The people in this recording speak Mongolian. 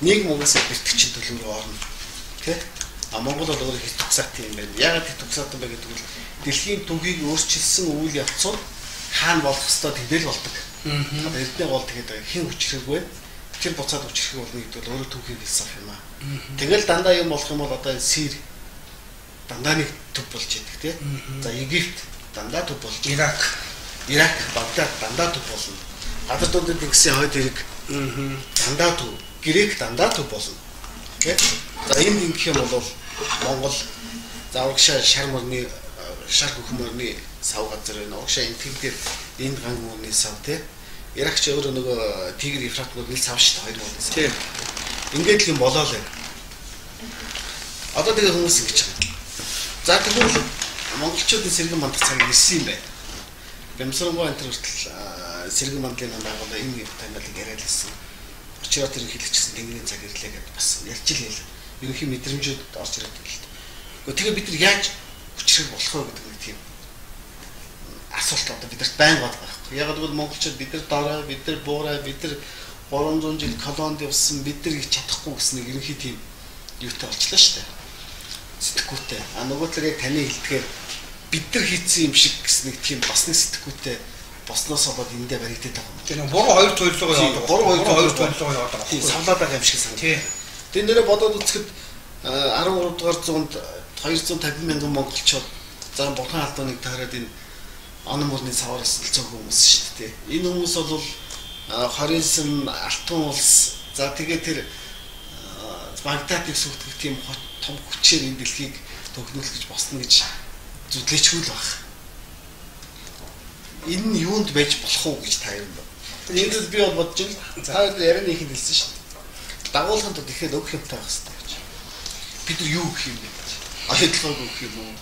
нэг Монголоос бэлтгэгчийн төлөв рүү орно. Тэ? А Монгол бол өөр их тугсаат юм байна. Яагаад их тугсаат юм бэ гэдэг нь дэлхийн түүхийг өөрчилсөн үйл явцууд хаана болох ёстой тэдэл болдог. Эрдэнэ гол тэгээд хэн хүчрэггүй. Тэр буцаад хүчрэх болно гэдэг бол өөрөө түүхийг хэлсэн юм аа. Тэгэл дандаа юм болох юм бол одоо Сир дандаа нэг төв болж идэг тий. За Египт дандаа төв болж. Ирак, Багдад дандаа төв болно. Гадар дундад нэгсэн хойд хэрэг дандаа төв. Грек дандаа төв болно. Тий. За энд ингэх юм бол Монгол за угшаа шар мөрний шар хөхмөрний сав газар байна. Угшаа энэ тэн дээр энд ганг мөрний сав тий. Иракч өөрөө нөгөө Тигр Ефрат мөрний сав шүү дээ 2 мөрний сав. Тий. Ингээд л юм болоо л. Одоо тэгээ хүмүүс ингэж байгаа. За тэгвэл монголчуудын сэргэн мандах цаг ирсэн юм байна. Гэмсрангуй энэ хүртэл сэргэн мандлын байгууллага энэ танилыг яриад ирсэн. Очроо тэр хэлчихсэн тэнгэрийн цаг ирлээ гэдээ бас ярьж л хэлээ. Ерөнхий мэдрэмжүүд орж ирээд байна л дээ. Гэхдээ тэгээ бид нар яаж хүчрэх болох вэ гэдэг нэг тийм асуулт одоо бидэрт байн бод байгаа. Яг л монголчууд бид нар дараа, бид нар буурай, бид нар 300 жил колонд явсан, бид нар их чадахгүй гэсэн нэг ерөнхий тийм юутай болчлаа шүү дээ. Сэтгэхүйтэй. А нөгөө талаар яг таны хэлдгээр бид нар хийсэн юм шиг гэсэн нэг тийм бас нэг сэтгэхүйтэй босноос болоод эндээ баригдаад байгаа юм. Тийм буруу хоёр төлөвлөгөө яваад байгаа. Хоёр төлөвлөгөө яваад байгаа. Тийм савлаад байгаа юм шиг санагдав. Тэн дээрээ бодоод үзэхэд 13 дугаар зуунд 250 мянган монголчууд за бурхан алдааныг таарад энэ он мөрний саваар эсэлцэн хүмүүс шүү дээ. Энэ хүмүүс бол хоринсон алтан улс за тэгээ тэр Багдадыг сүтгэх тийм том хүчээр энэ дэлхийг төгнүүлэх гэж босно гэж зүтлээчгүй л баг. Энэ нь юунд байж болох уу гэж та юм байна. Энд би бол бодож байна. Та ярианы ихэнд хэлсэн шүү дээ. Дагуулганд ихэд өгөх юмтай байх хэрэгтэй гэж. Бид нар юу гэх юм бэ гэж. Ойлгохгүй гэх юм уу?